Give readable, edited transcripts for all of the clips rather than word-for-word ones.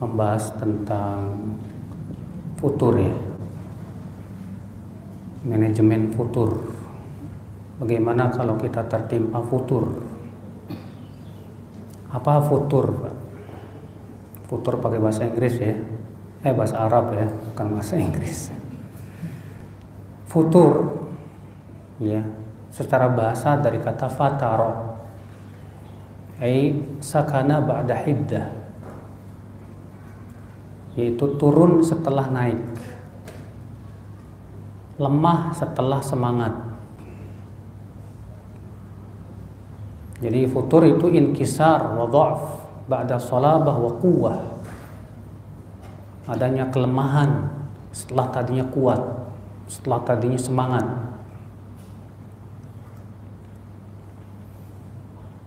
membahas tentang futur ya. Manajemen futur. Bagaimana kalau kita tertimpa futur? Apa futur, Pak? Futur pakai bahasa Inggris ya. Bahasa Arab ya, bukan bahasa Inggris. Futur ya, secara bahasa dari kata fatara, sakana ba'da hiddah, yaitu turun setelah naik, lemah setelah semangat. Jadi futur itu inkisar wa dha'f ba'da salabah wa quwwah, adanya kelemahan setelah tadinya kuat, setelah tadinya semangat.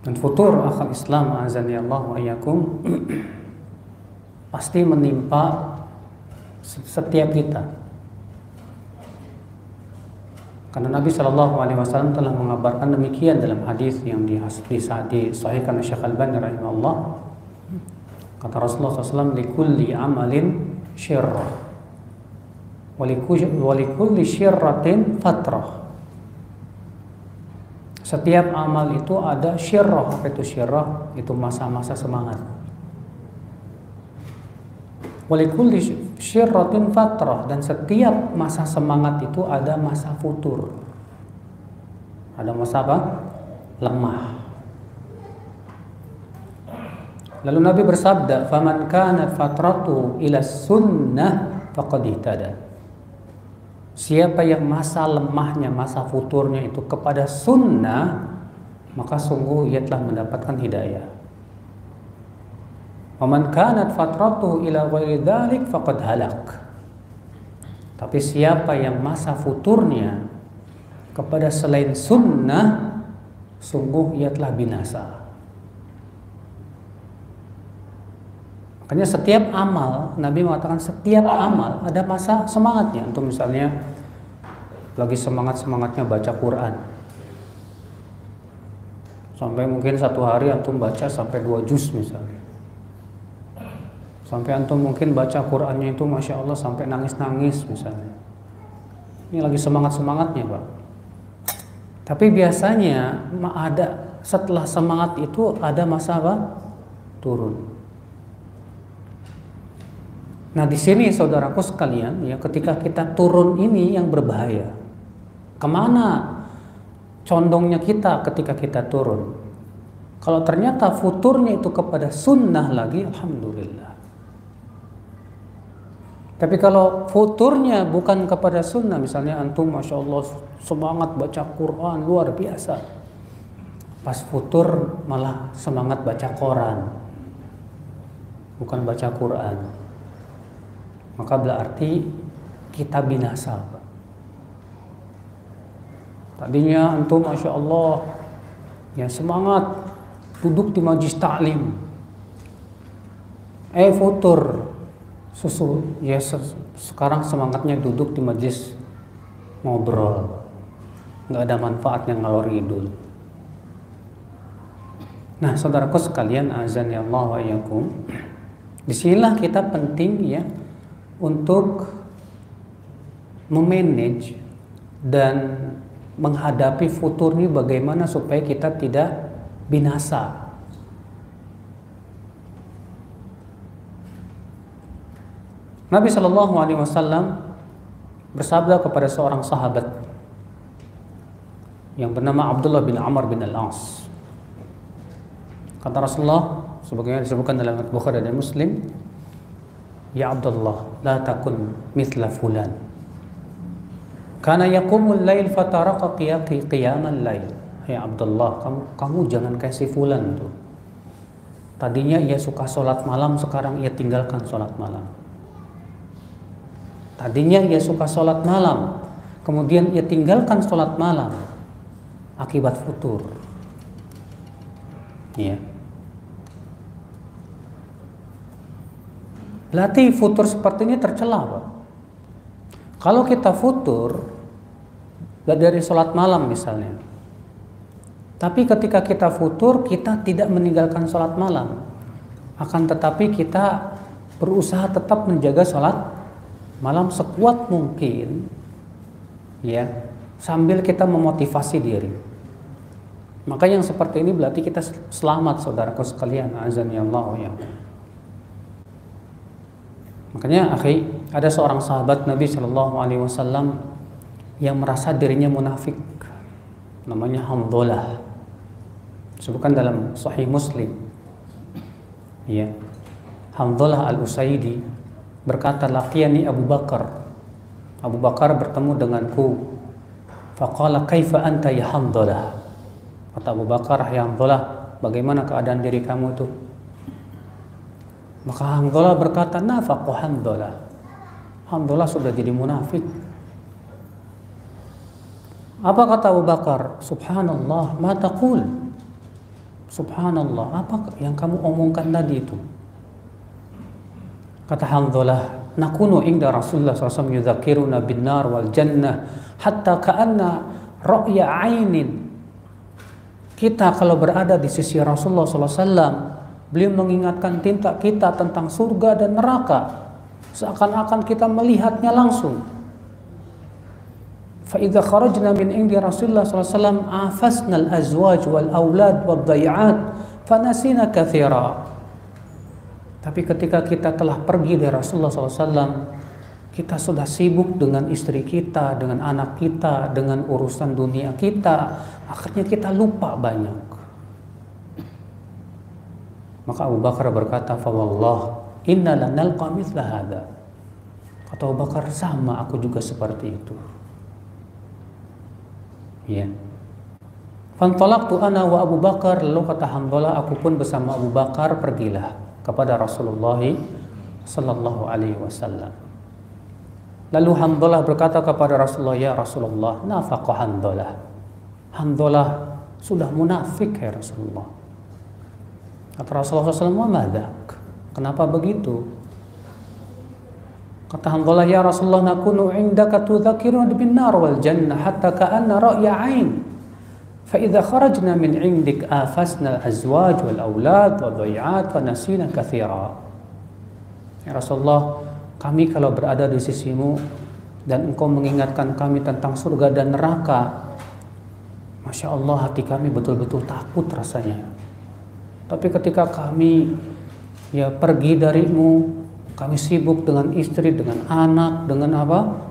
Dan futur akhal Islam azani Allah wa iyyakum pasti menimpa setiap kita. Karena Nabi SAW telah mengabarkan demikian dalam hadis yang disahihkan oleh Syekh Al-Albani rahimahullah. Kata Rasulullah SAW, likulli amalin syirrah wa likulli syirratin fatrah. Setiap amal itu ada syirrah. Apa itu syirrah? Itu masa-masa semangat. Walikulli syirratin fatrah, dan setiap masa semangat itu ada masa futur. Ada masa apa? Lemah. Lalu Nabi bersabda, "Faman kanat fatratu ila sunnah faqad ihtada." Siapa yang masa lemahnya, masa futurnya itu kepada sunnah, maka sungguh ia telah mendapatkan hidayah. Waman kanat fatratuhu ila ghairi dzalik faqad halak. Tapi siapa yang masa futurnya kepada selain sunnah, sungguh ia telah binasa. Makanya setiap amal, Nabi mengatakan setiap amal ada masa semangatnya. Untuk misalnya lagi semangatnya baca Quran, sampai mungkin satu hari antum baca sampai 2 juz misalnya. Sampai antum mungkin baca Qurannya itu Masya Allah sampai nangis-nangis misalnya. Ini lagi semangat-semangatnya, Pak. Tapi biasanya ada setelah semangat itu ada masa apa? Turun. Nah, di sini saudaraku sekalian, ya, ketika kita turun ini yang berbahaya. Kemana condongnya kita ketika kita turun? Kalau ternyata futurnya itu kepada sunnah lagi, alhamdulillah. Tapi kalau futurnya bukan kepada sunnah, misalnya antum Masya Allah semangat baca Quran luar biasa, pas futur malah semangat baca Quran, bukan baca Quran, maka berarti kita binasa. Tadinya antum Masya Allah ya semangat duduk di majlis taklim, futur ya sekarang semangatnya duduk di majlis ngobrol, nggak ada manfaatnya ngalor ngidul. Nah, saudaraku sekalian, azan ya Allah wa iyyakum, disinilah kita penting ya untuk memanage dan menghadapi futur ini bagaimana supaya kita tidak binasa. Nabi SAW bersabda kepada seorang sahabat yang bernama Abdullah bin Amr bin Al-As. Kata Rasulullah, sebagaimana disebutkan dalam Bukhari dan Muslim, "Ya Abdullah, la takun mithla fulan. Kana yaqumul lail fataraqa qiyamal lail." Ya Abdullah, kamu jangan kayak si fulan tuh. Tadinya ia suka sholat malam, sekarang ia tinggalkan sholat malam. Tadinya ia suka sholat malam, kemudian ia tinggalkan sholat malam akibat futur. Ya. Berarti futur seperti ini tercela, Pak. Kalau kita futur dari sholat malam misalnya, tapi ketika kita futur kita tidak meninggalkan sholat malam, akan tetapi kita berusaha tetap menjaga sholat malam sekuat mungkin, ya, sambil kita memotivasi diri. Maka yang seperti ini berarti kita selamat, saudaraku sekalian, azani Allah ya. Makanya, akhi, ada seorang sahabat Nabi Shallallahu Alaihi Wasallam yang merasa dirinya munafik, namanya Hamdalah, disebutkan dalam Sahih Muslim. Ya, Hamdalah al-Usaidi berkata, laqiyani Abu Bakar. Abu Bakar bertemu denganku. Faqala kaifa anta ya Hamdalah. Kata Abu Bakar, ya Hamdalah, bagaimana keadaan diri kamu itu? Maka Hamdalah berkata, nafaqu Hamdalah. Hamdalah sudah jadi munafik. Apa kata Abu Bakar? Subhanallah, ma taqul. Subhanallah, apa yang kamu omongkan tadi itu? Kata Hamdalah, nakunu inda Rasulullah SAW yudhakiruna bin nar wal jannah hatta ka'anna ra'ya ainin. Kita kalau berada di sisi Rasulullah SAW, beliau mengingatkan kita tentang surga dan neraka, seakan-akan kita melihatnya langsung. Fa idza kharajna min indi Rasulullah SAW afasna al-azwaj wal aulad wad day'at fanasina katsira. Tapi ketika kita telah pergi dari Rasulullah SAW, kita sudah sibuk dengan istri kita, dengan anak kita, dengan urusan dunia kita. Akhirnya kita lupa banyak. Maka Abu Bakar berkata, fa wallah inna lanalqa mithla hadza. Kata Abu Bakar, sama aku juga seperti itu. Ya. Fantalaqtu ana wa Abu Bakar, lalu kata Hamdalah, aku pun bersama Abu Bakar pergilah kepada Rasulullah sallallahu alaihi wasallam. Lalu Hamdalah berkata kepada Rasulullah, ya Rasulullah, nafaqa Hamdalah. Hamdalah sudah munafik ya Rasulullah. Kata Rasulullah SAW, madak? Kenapa begitu? Kata Hamdalah, ya Rasulullah, nakunu indaka tudhakiruna bin nar wal jannah hatta ka'anna ra'ya ain. Fa idza kharajna min indik afasna al-azwaj wal aulad wal dhai'at wa nasina katsira. Ya Rasulullah, kami kalau berada di sisimu dan engkau mengingatkan kami tentang surga dan neraka, Masya Allah, hati kami betul-betul takut rasanya. Tapi ketika kami pergi darimu, kami sibuk dengan istri, dengan anak, dengan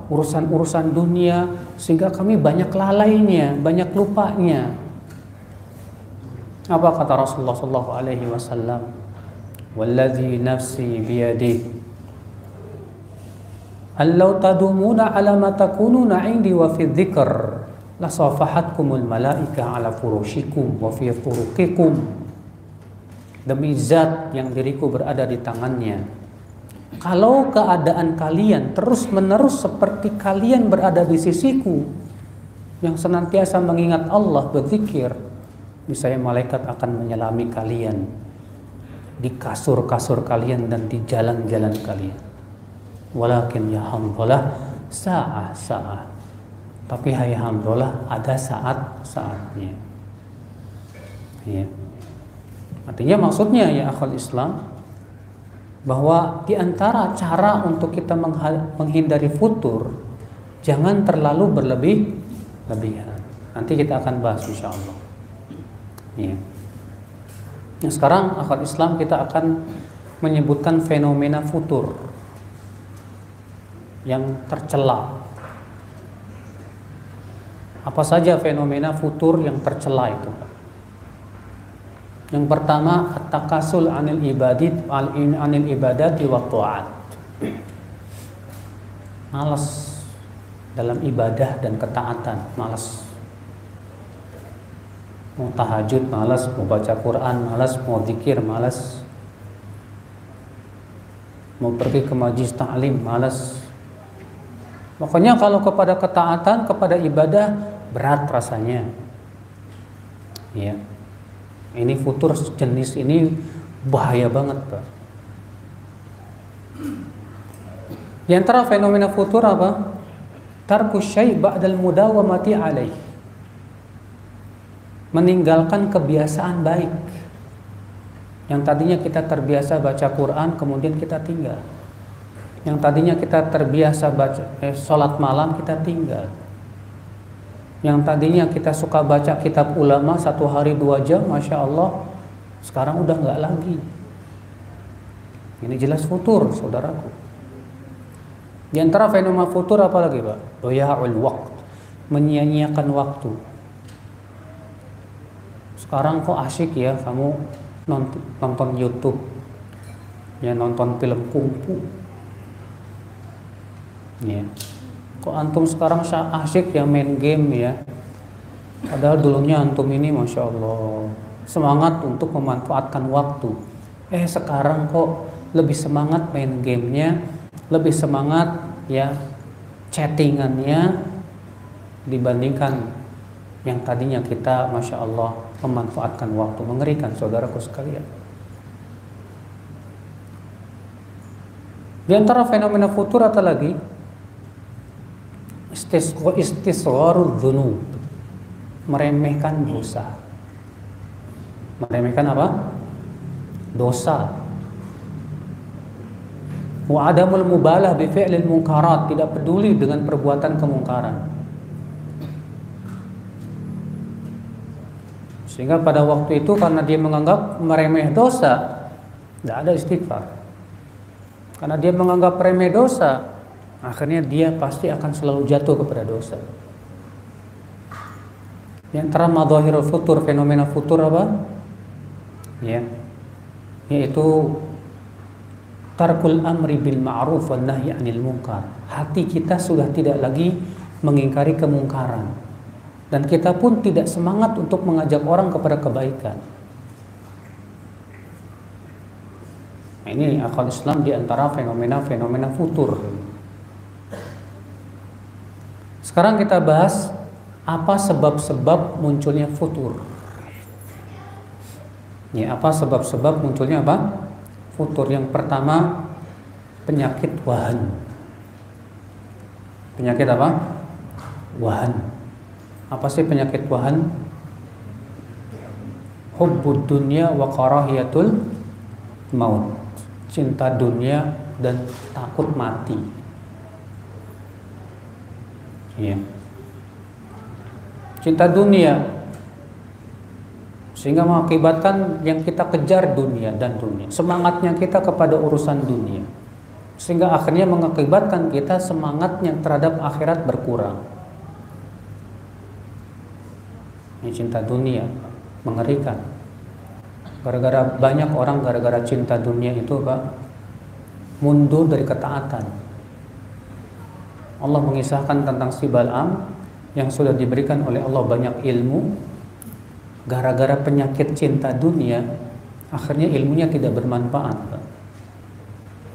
urusan-urusan dunia, sehingga kami banyak lalainya, banyak lupanya. Apa kata Rasulullah sallallahu alaihi wasallam? Walladzi nafsi biyadihi allau tadumuna ala ma takununa indi wa fi dzikr la safahatkumul malaika ala furushikum wa fi turuqikum. Demi zat yang diriku berada di tangannya, kalau keadaan kalian terus-menerus seperti kalian berada di sisiku, yang senantiasa mengingat Allah, berzikir, niscaya malaikat akan menyelami kalian di kasur-kasur kalian dan di jalan-jalan kalian. Walakin ya Hamdalah sa'ah. Tapi hai Hamdalah, ada saat-saatnya. Ya. Artinya maksudnya ya akhwal Islam, bahwa di antara cara untuk kita menghindari futur, jangan terlalu berlebihan. Nanti kita akan bahas insyaallah. Ya. Nah, sekarang akhwal Islam kita akan menyebutkan fenomena futur yang tercela. Apa saja fenomena futur yang tercela itu? Yang pertama, at-takasul anil ibadati wa ta'at. Malas dalam ibadah dan ketaatan, malas. Mau tahajud malas, mau baca Quran malas, mau zikir malas, mau pergi ke majelis ta'lim malas. Pokoknya kalau kepada ketaatan, kepada ibadah berat rasanya. Ya. Ini futur jenis ini bahaya banget, Pak. Di antara fenomena futur apa? Tarku syai' ba'dal mudawamati alaih. Meninggalkan kebiasaan baik. Yang tadinya kita terbiasa baca Quran, kemudian kita tinggal. Yang tadinya kita terbiasa baca sholat malam, kita tinggal. Yang tadinya kita suka baca kitab ulama 1 hari 2 jam, Masya Allah, sekarang udah nggak lagi. Ini jelas futur, saudaraku. Di antara fenomena futur apa lagi, Pak? Doya'ul waqt, menyia-nyiakan waktu. Sekarang kok asyik ya kamu nonton YouTube, ya nonton film kungfu. Ya. Kok antum sekarang asyik ya main game ya. Padahal dulunya antum ini Masya Allah semangat untuk memanfaatkan waktu. Sekarang kok lebih semangat main gamenya, lebih semangat ya chattingannya dibandingkan yang tadinya kita Masya Allah memanfaatkan waktu. Mengerikan, saudaraku sekalian. Di antara fenomena futur atau lagi istisgharudz dzunub, meremehkan dosa. Meremehkan apa? Dosa. Wa adamul mubalah bi fi'lil munkarat, tidak peduli dengan perbuatan kemungkaran. Sehingga pada waktu itu karena dia menganggap meremeh dosa, tidak ada istighfar. Karena dia menganggap remeh dosa, akhirnya dia pasti akan selalu jatuh kepada dosa. Di antara madzahirul futur, fenomena futur apa? Ya, yaitu tarkul amri bil ma'ruf wan nahyi 'anil munkar. Hati kita sudah tidak lagi mengingkari kemungkaran, dan kita pun tidak semangat untuk mengajak orang kepada kebaikan. Nah, ini akal Islam di antara fenomena-fenomena futur. Sekarang kita bahas apa sebab-sebab munculnya futur. Ya, apa sebab-sebab munculnya apa? Futur. Yang pertama, penyakit wahan. Penyakit apa? Wahan. Apa sih penyakit wahan? Hubbud dunya wa karahiyatul maut. Cinta dunia dan takut mati. Ya. Cinta dunia sehingga mengakibatkan yang kita kejar dunia dan dunia. Semangatnya kita kepada urusan dunia, sehingga akhirnya mengakibatkan kita semangatnya terhadap akhirat berkurang. Ini cinta dunia mengerikan. Gara-gara banyak orang gara-gara cinta dunia itu Pak mundur dari ketaatan. Allah mengisahkan tentang si Bal'am yang sudah diberikan oleh Allah banyak ilmu, gara-gara penyakit cinta dunia akhirnya ilmunya tidak bermanfaat.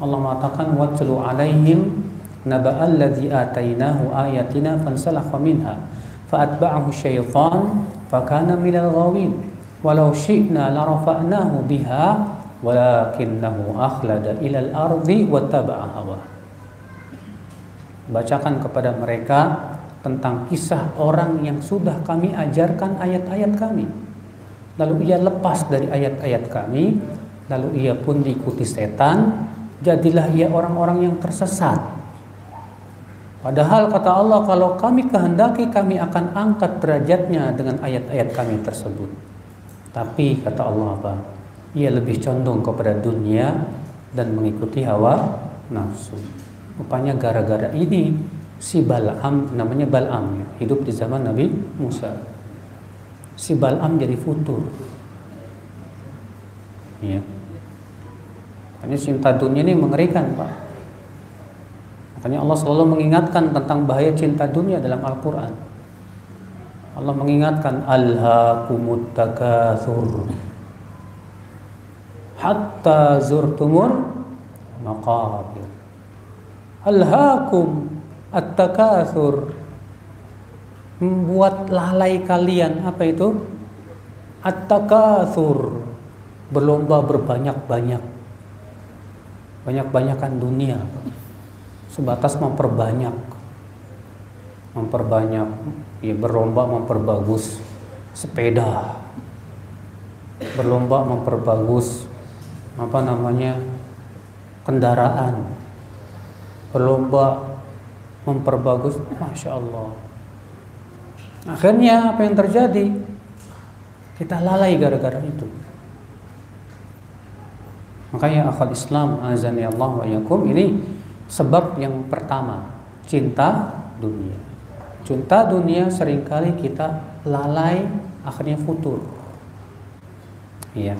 Allah mengatakan watlu alaihim naba'al ladzi atainahu ayatina fansalakha minha fa'atba'ahu syaitan fakana minal ghawin walau syi'na larafa'nahu biha walakinnahu akhlada ilal ardi wattaba'a hawa. Bacakan kepada mereka tentang kisah orang yang sudah kami ajarkan ayat-ayat kami, lalu ia lepas dari ayat-ayat kami, lalu ia pun diikuti setan, jadilah ia orang-orang yang tersesat. Padahal kata Allah, kalau kami kehendaki kami akan angkat derajatnya dengan ayat-ayat kami tersebut. Tapi kata Allah apa? Ia lebih condong kepada dunia dan mengikuti hawa nafsu. Rupanya gara-gara ini si Bal'am, namanya Bal'am ya, hidup di zaman Nabi Musa. Si Bal'am jadi futur. Ya. Makanya cinta dunia ini mengerikan Pak. Makanya Allah selalu mengingatkan tentang bahaya cinta dunia dalam Al-Quran. Allah mengingatkan alhaakumut takatsur hatta zurtumul maqabir. Alhaakum at-takatsur, membuat lalai kalian. Apa itu? At-takatsur, berlomba berbanyak-banyak, banyak-banyakan dunia, sebatas memperbanyak, ya, berlomba memperbagus sepeda, berlomba memperbagus apa namanya, kendaraan, berlomba memperbagus, masya Allah. Akhirnya apa yang terjadi? Kita lalai gara-gara itu. Makanya akal Islam azani Allah wa yakum, ini sebab yang pertama, cinta dunia. Cinta dunia seringkali kita lalai, akhirnya futur. Iya.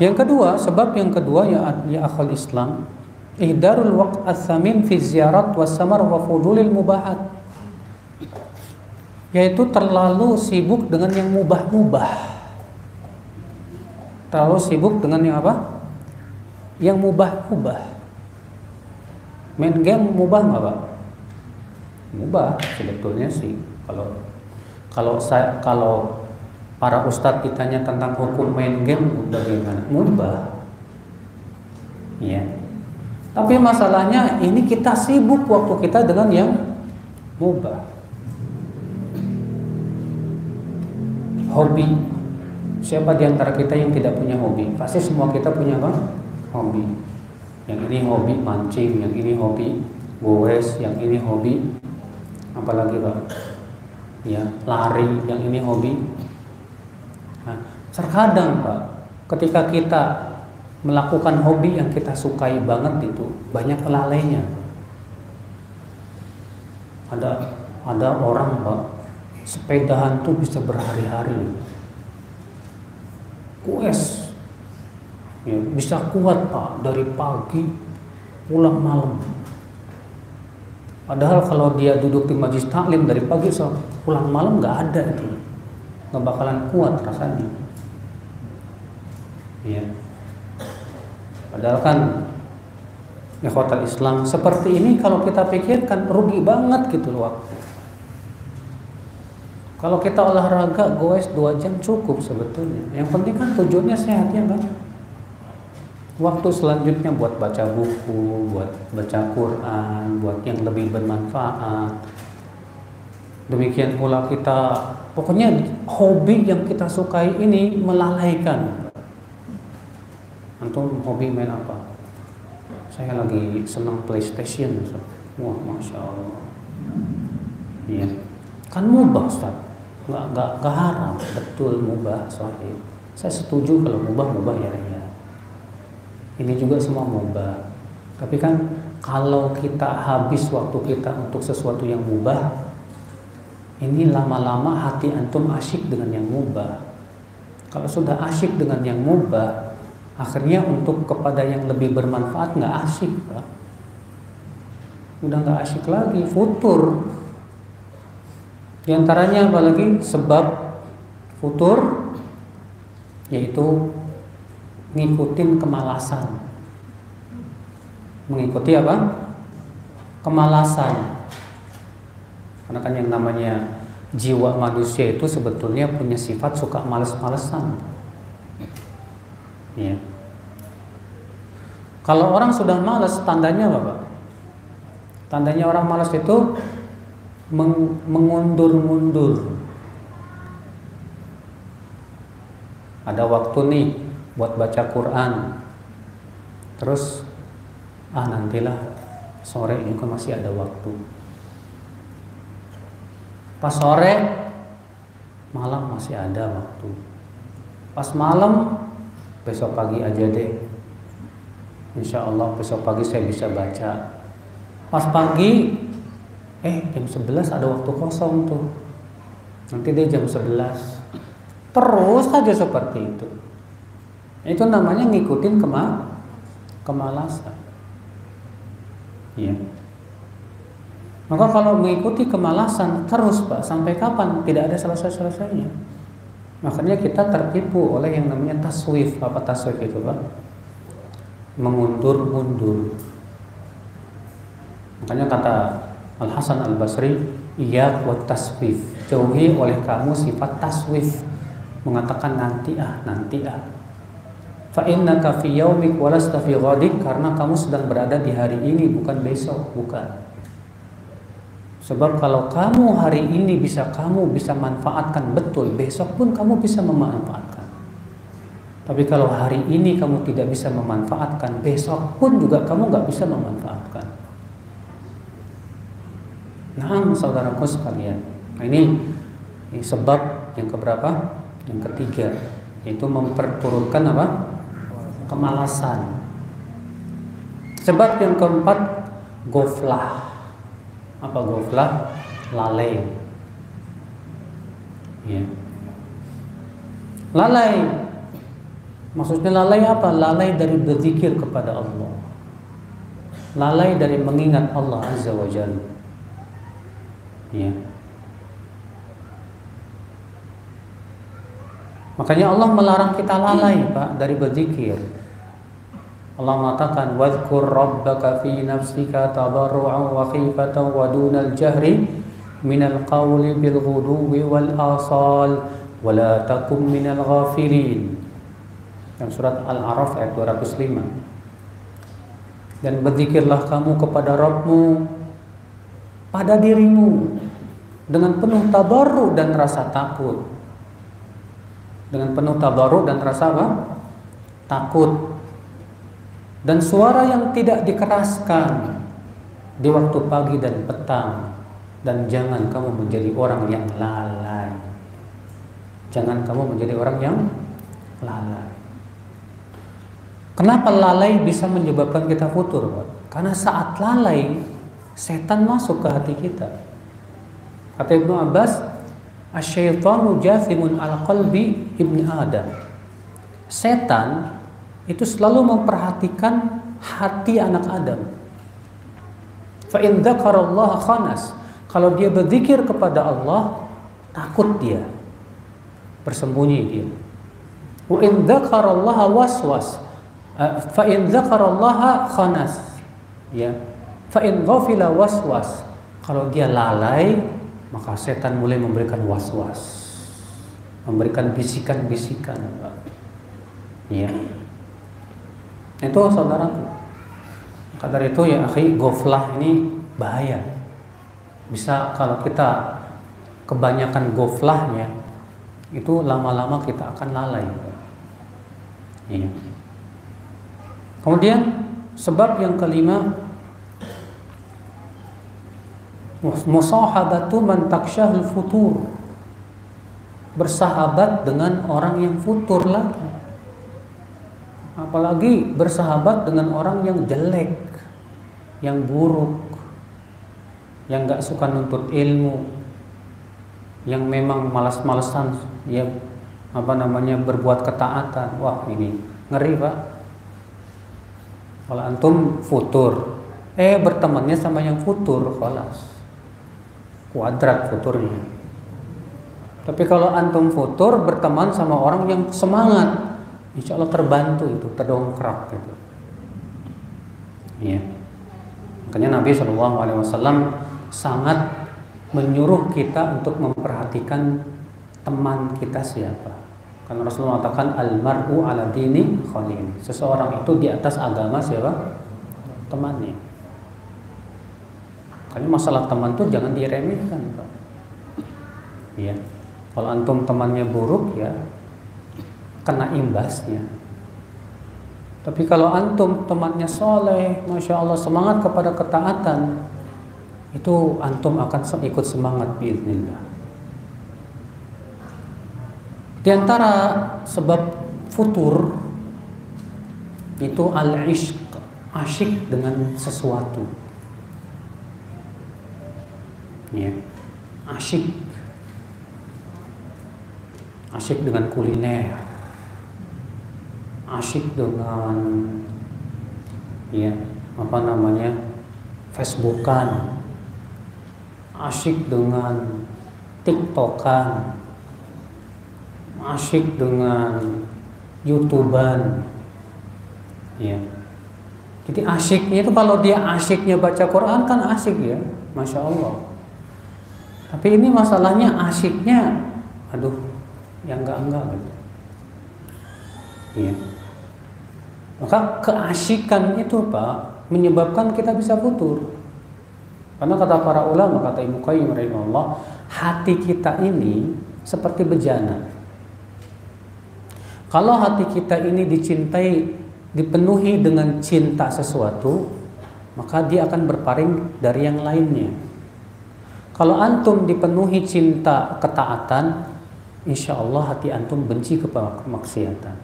Yang kedua, sebab yang kedua ya akal Islam, ihdarul waqt ats-tsamin fi ziyarat was-samar wa fudulil mubahat. Yaitu terlalu sibuk dengan yang mubah-mubah. Terlalu sibuk dengan yang apa? Yang mubah-mubah. Main game mubah nggak, Pak? Mubah sebetulnya sih. Kalau para ustadz ditanya tentang hukum main game, bagaimana? Mubah. Ya. Tapi masalahnya ini kita sibuk waktu kita dengan yang mubah. Hobi. Siapa di antara kita yang tidak punya hobi? Pasti semua kita punya apa? Hobi. Yang ini hobi mancing, yang ini hobi goes, yang ini hobi apalagi, Pak? Ya, lari, yang ini hobi. Nah, terkadang, Pak, ketika kita melakukan hobi yang kita sukai banget itu, banyak lalainya. Ada orang, Pak, sepedahan tuh bisa berhari-hari. Goes. Ya, bisa kuat, Pak, dari pagi pulang malam. Padahal kalau dia duduk di majlis taklim dari pagi sampai pulang malam nggak ada itu, nggak bakalan kuat rasanya. Ya. Padahal kan ikhwatal Islam seperti ini kalau kita pikirkan rugi banget gitu loh waktu. Kalau kita olahraga goes 2 jam cukup sebetulnya. Yang penting kan tujuannya sehat, ya kan? Waktu selanjutnya buat baca buku, buat baca Quran, buat yang lebih bermanfaat. Demikian pula kita, pokoknya hobi yang kita sukai ini melalaikan. Antum hobi main apa? Saya lagi senang PlayStation. Wah, masya Allah. Iya, kan mubah, Ustaz. Nggak haram, betul mubah, sahih. Saya setuju kalau mubah ya. Ini juga semua mubah. Tapi kan kalau kita habis waktu kita untuk sesuatu yang mubah, ini lama-lama hati antum asyik dengan yang mubah. Kalau sudah asyik dengan yang mubah, akhirnya untuk kepada yang lebih bermanfaat nggak asyik, Pak. Udah nggak asyik lagi, futur. Di antaranya apalagi sebab futur, yaitu ngikutin kemalasan. Mengikuti apa? Kemalasan. Karena kan yang namanya jiwa manusia itu sebetulnya punya sifat suka malas-malesan. Ya. Kalau orang sudah malas, tandanya apa, Pak? Tandanya orang malas itu mengundur-mundur. Ada waktu nih buat baca Quran, terus nantilah sore ini kan masih ada waktu. Pas sore, malam masih ada waktu. Pas malam, besok pagi aja deh. Insya Allah besok pagi saya bisa baca. Pas pagi, jam 11 ada waktu kosong tuh. Nanti deh jam 11. Terus aja seperti itu. Itu namanya ngikutin kemalasan. Ya. Maka kalau mengikuti kemalasan terus, Pak, sampai kapan? Tidak ada selesai-selesainya. Makanya kita tertipu oleh yang namanya taswif. Apa taswif itu, Pak? Mengundur-mundur. Makanya kata Al-Hasan Al-Basri, iyyak wat taswif. Jauhi oleh kamu sifat taswif. Mengatakan nanti ah. Fa innaka fi yaumik wa lasta fi ghadik, karena kamu sedang berada di hari ini bukan besok, bukan. Sebab kalau kamu hari ini kamu bisa manfaatkan betul, besok pun kamu bisa memanfaatkan. Tapi kalau hari ini kamu tidak bisa memanfaatkan, besok pun juga kamu nggak bisa memanfaatkan. Nah, saudaraku sekalian, nah ini sebab yang keberapa? Yang ketiga, yaitu memperturutkan apa? Kemalasan. Sebab yang keempat, goflah. Apa goflah? Lalai. Ya. Lalai. Maksudnya lalai apa? Lalai dari berzikir kepada Allah. Lalai dari mengingat Allah Azza wa Jalla. Ya. Makanya Allah melarang kita lalai, Pak, dari berzikir. Allah mengatakan wadhkur rabbaka fi nafsika tadarru'an wa khifatan wa dunal jahri minal qawli bil ghuduwi wal asal wa la takum minal ghafilin. Dalam surat Al-A'raf ayat 205. Dan berzikirlah kamu kepada Rabbmu pada dirimu dengan penuh tadarru dan rasa takut. Dengan penuh tadarru dan rasa apa? Takut. Dan suara yang tidak dikeraskan di waktu pagi dan petang. Dan jangan kamu menjadi orang yang lalai. Jangan kamu menjadi orang yang lalai. Kenapa lalai bisa menyebabkan kita futur, Pak? Karena saat lalai, setan masuk ke hati kita. Kata Ibnu Abbas, asyaitanu jathimun ala qalbi ibni Adam. Setan itu selalu memperhatikan hati anak Adam. Fa in dzakarallaha khanas. Kalau dia berzikir kepada Allah, takut dia, bersembunyi dia. Wa in dzakarallaha waswas. Fa in dzakarallaha khanas. Ya. Fa in ghafila waswas. Kalau dia lalai, maka setan mulai memberikan waswas, memberikan bisikan-bisikan. Ya. Itu saudaraku. Maka dari itu ya akhi, goflah ini bahaya. Bisa kalau kita kebanyakan goflahnya, itu lama-lama kita akan lalai. Ya. Kemudian sebab yang kelima, musahabatu man takshahul futur. Bersahabat dengan orang yang futur lagi. Apalagi bersahabat dengan orang yang jelek, yang buruk, yang gak suka nuntut ilmu, yang memang malas-malesan, ya berbuat ketaatan. Wah, ini ngeri, Pak. Kalau antum futur, bertemannya sama yang futur, khalas, kuadrat futurnya. Tapi kalau antum futur berteman sama orang yang semangat, insya Allah terbantu itu, terdongkrak gitu. Ya. Makanya Nabi SAW sangat menyuruh kita untuk memperhatikan teman kita siapa. Karena Rasulullah mengatakan al-mar'u ala dini khalil. Seseorang itu di atas agama siapa? Temannya. Karena masalah teman itu jangan diremehkan, Pak. Ya. Kalau antum temannya buruk, ya kena imbasnya. Tapi kalau antum temannya soleh, masya Allah, semangat kepada ketaatan, itu antum akan ikut semangat biiznillah. Di antara sebab futur itu al-ishq, asyik dengan sesuatu. Ya, asyik dengan kuliner, asyik dengan Facebookan, asyik dengan TikTokan, asyik dengan YouTuban. Ya. Jadi asyiknya itu, kalau dia asyiknya baca Quran kan asyik ya, masya Allah. Tapi ini masalahnya asyiknya, yang enggak gitu. Ya. Maka keasyikan itu, Pak, menyebabkan kita bisa futur. Karena kata para ulama, kata Ibnu Qayyim rahimahullah, hati kita ini seperti bejana. Kalau hati kita ini dicintai, dipenuhi dengan cinta sesuatu, maka dia akan berpaling dari yang lainnya. Kalau antum dipenuhi cinta ketaatan, insya Allah hati antum benci kepada kemaksiatan.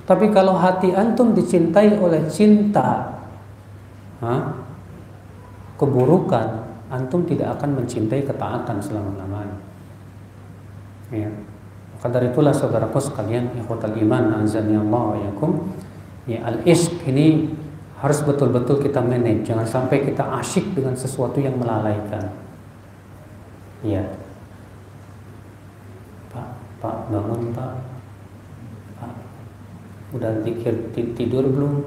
Tapi kalau hati antum dicintai oleh cinta keburukan, antum tidak akan mencintai ketaatan selama-lamanya. Ya. Maka dari itulah saudaraku sekalian, ikhwatal iman, azani Allah wa yakum, ya, al-ishq ini harus betul-betul kita manage. Jangan sampai kita asyik dengan sesuatu yang melalaikan. Ya. Pak, bangun Pak. Pak, udah tidur belum?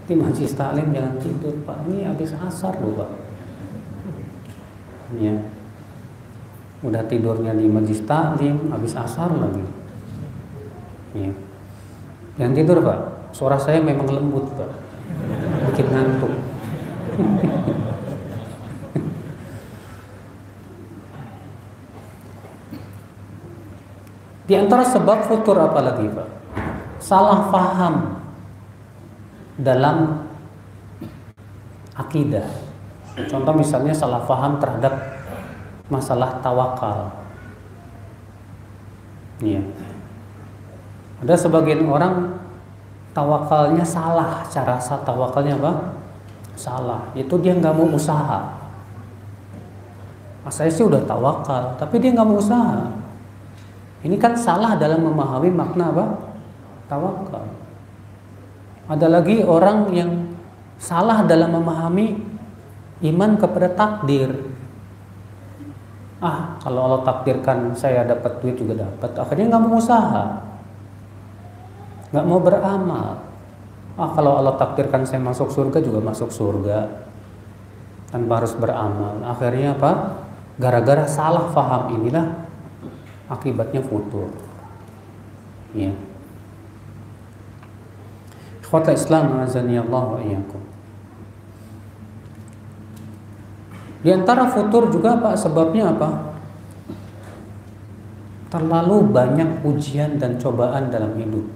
Di majlis taklim jangan tidur Pak, ini habis asar loh Pak. Ya. Udah tidurnya di majlis taklim, habis asar lagi. Ya. Jangan tidur Pak, suara saya memang lembut Pak, bikin ngantuk. Di antara sebab futur apa lagi Pak? Salah faham dalam akidah. Contoh misalnya salah faham terhadap masalah tawakal. Iya. Ada sebagian orang tawakalnya salah, cara tawakalnya apa? Salah. Itu dia nggak mau usaha. Saya sih udah tawakal, tapi dia nggak mau usaha. Ini kan salah dalam memahami makna apa? Tawakal. Ada lagi orang yang salah dalam memahami iman kepada takdir. Kalau Allah takdirkan saya dapat duit juga dapat, akhirnya nggak mau usaha, nggak mau beramal. Kalau Allah takdirkan saya masuk surga juga masuk surga tanpa harus beramal. Akhirnya apa? Gara-gara salah faham inilah akibatnya futur. Ya. Ikhwata Islam azani Allah wa iyyakum. Di antara futur juga Pak, sebabnya apa? Terlalu banyak ujian dan cobaan dalam hidup.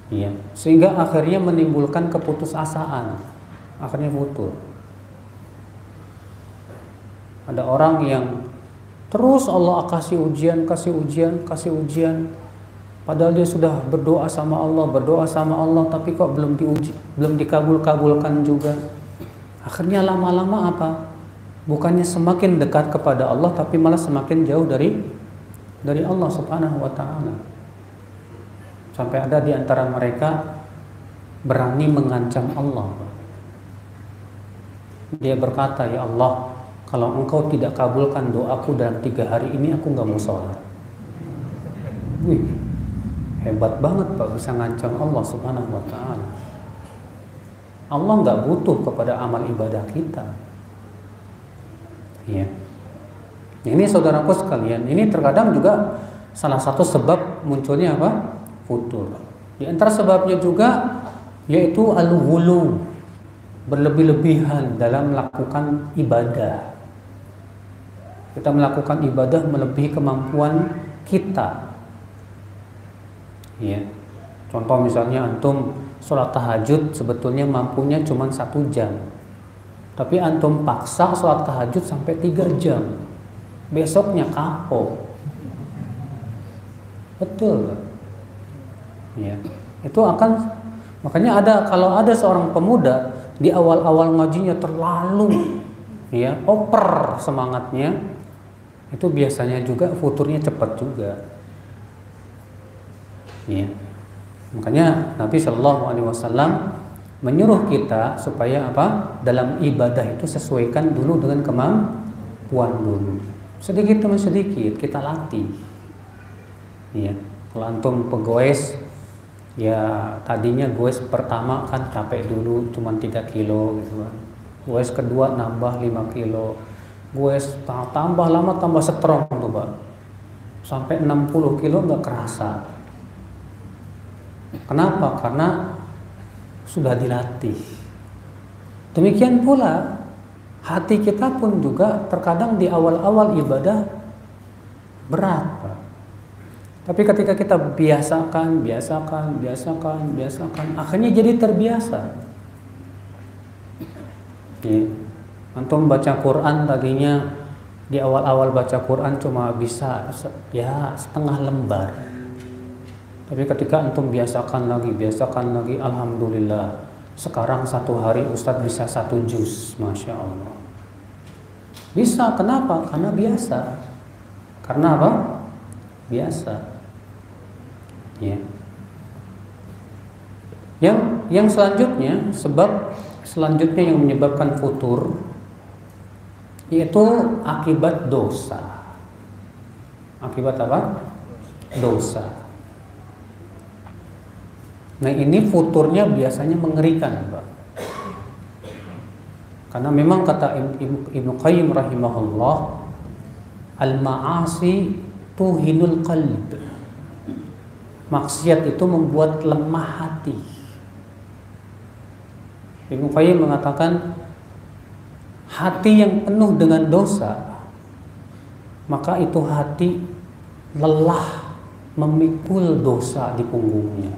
Iya, sehingga akhirnya menimbulkan keputusasaan. Akhirnya futur. Ada orang yang terus Allah kasih ujian, padahal dia sudah berdoa sama Allah, tapi kok belum dikabulkan juga. Akhirnya lama-lama apa? Bukannya semakin dekat kepada Allah, tapi malah semakin jauh dari Allah Subhanahu wa taala. Sampai ada di antara mereka berani mengancam Allah. Dia berkata, "Ya Allah, kalau Engkau tidak kabulkan doaku dalam 3 hari ini, aku nggak mau sholat." Wih, hebat banget Pak, bisa ngancam Allah Subhanahu wa ta'ala. Allah nggak butuh kepada amal ibadah kita. Ya. Ini saudaraku sekalian, ini terkadang juga salah satu sebab munculnya apa? Futur. Di antara sebabnya juga yaitu al-ghulu, berlebih-lebihan dalam melakukan ibadah. Kita melakukan ibadah melebihi kemampuan kita. Ya. Contoh misalnya antum sholat tahajud sebetulnya mampunya cuma 1 jam, tapi antum paksa sholat tahajud sampai 3 jam, besoknya kapok. Betul. Ya. Itu akan, makanya kalau ada seorang pemuda di awal-awal ngajinya terlalu over semangatnya, itu biasanya juga futurnya cepat juga. Ya. Makanya Nabi Shallallahu Alaihi Wasallam menyuruh kita supaya apa? Dalam ibadah itu sesuaikan dulu dengan kemampuan dulu. Sedikit demi sedikit kita latih. Ya. Kalau antum pegoes, ya tadinya goes pertama kan capek dulu, cuma 3 kilo gitu kan. Goes kedua nambah 5 kilo. Goes tambah lama tambah strong tuh Pak. Sampai 60 kilo nggak kerasa. Kenapa? Karena sudah dilatih. Demikian pula hati kita pun juga terkadang di awal-awal ibadah berat, Pak. Tapi ketika kita biasakan, akhirnya jadi terbiasa. Ya. Antum baca Quran tadinya di awal-awal baca Quran cuma bisa ya setengah lembar. Tapi ketika antum biasakan lagi, alhamdulillah. Sekarang satu hari Ustadz bisa 1 juz, Masya Allah. Bisa, kenapa? Karena biasa. Karena apa? Biasa. Ya. Yang selanjutnya, sebab selanjutnya yang menyebabkan futur, yaitu akibat dosa. Akibat apa? Dosa. Nah ini futurnya biasanya mengerikan, Pak. Karena memang kata Ibnu Qayyim rahimahullah, al-ma'asi tuhinul qalb. Maksiat itu membuat lemah hati. Ibnu Qayyim mengatakan, hati yang penuh dengan dosa, maka itu hati lelah memikul dosa di punggungnya.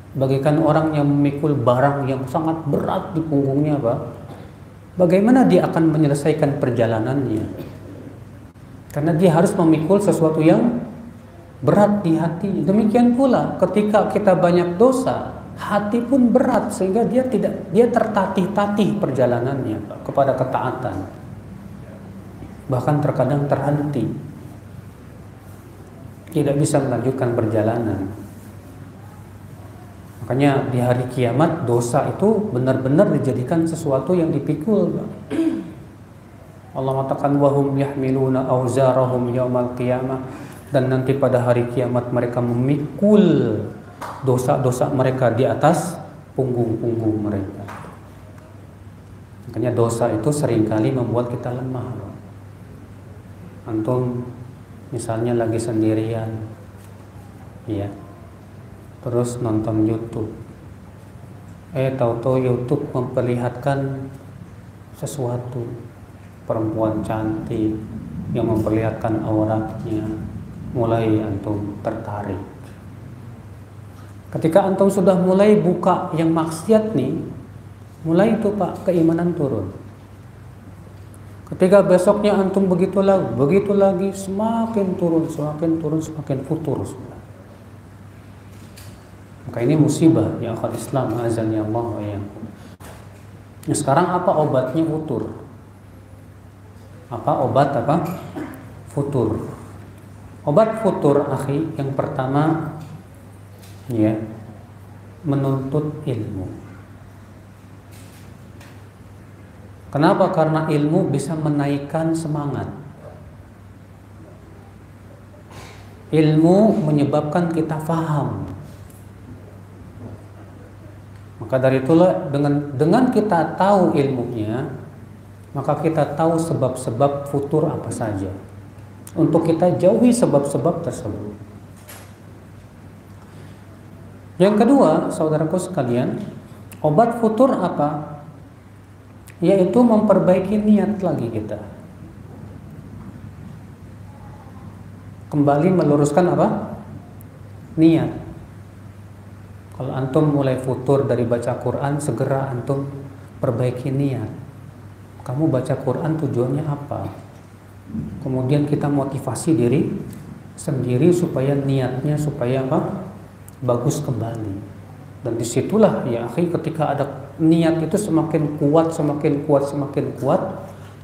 Bagaikan orang yang memikul barang yang sangat berat di punggungnya, Pak. Bagaimana dia akan menyelesaikan perjalanannya? Karena dia harus memikul sesuatu yang berat di hati. Demikian pula ketika kita banyak dosa, hati pun berat sehingga dia tertatih-tatih perjalanannya, Pak, kepada ketaatan. Bahkan terkadang terhenti. Tidak bisa melanjutkan perjalanan. Makanya di hari kiamat dosa itu benar-benar dijadikan sesuatu yang dipikul. Allah mengatakan wahum yahmiluna auzarahum yaumal qiyamah, dan nanti pada hari kiamat mereka memikul dosa-dosa mereka di atas punggung-punggung mereka. Makanya dosa itu seringkali membuat kita lemah. Antum misalnya lagi sendirian, ya, terus nonton YouTube. Tahu-tahu YouTube memperlihatkan sesuatu, perempuan cantik yang memperlihatkan auratnya, mulai antum tertarik. Ketika antum sudah mulai buka yang maksiat nih, mulai itu, Pak, keimanan turun. Ketika besoknya antum begitu lagi, semakin turun, semakin futur. Maka ini musibah ya akhwat Islam, azan ya Allah wa iyyakum. Nah, sekarang apa obatnya futur? Futur. Obat futur, akhi, yang pertama ya, menuntut ilmu. Kenapa? Karena ilmu bisa menaikkan semangat. Ilmu menyebabkan kita faham. Maka dari itulah dengan kita tahu ilmunya, maka kita tahu sebab-sebab futur apa saja. Untuk kita jauhi sebab-sebab tersebut. Yang kedua, saudaraku sekalian, obat futur apa? Yaitu memperbaiki niat lagi kita. Kembali meluruskan apa? Niat. Kalau antum mulai futur dari baca Quran, segera antum perbaiki niat. Kamu baca Quran tujuannya apa? Kemudian kita motivasi diri sendiri supaya niatnya supaya apa? Bagus kembali. Dan disitulah ya akhi, ketika ada niat itu semakin kuat,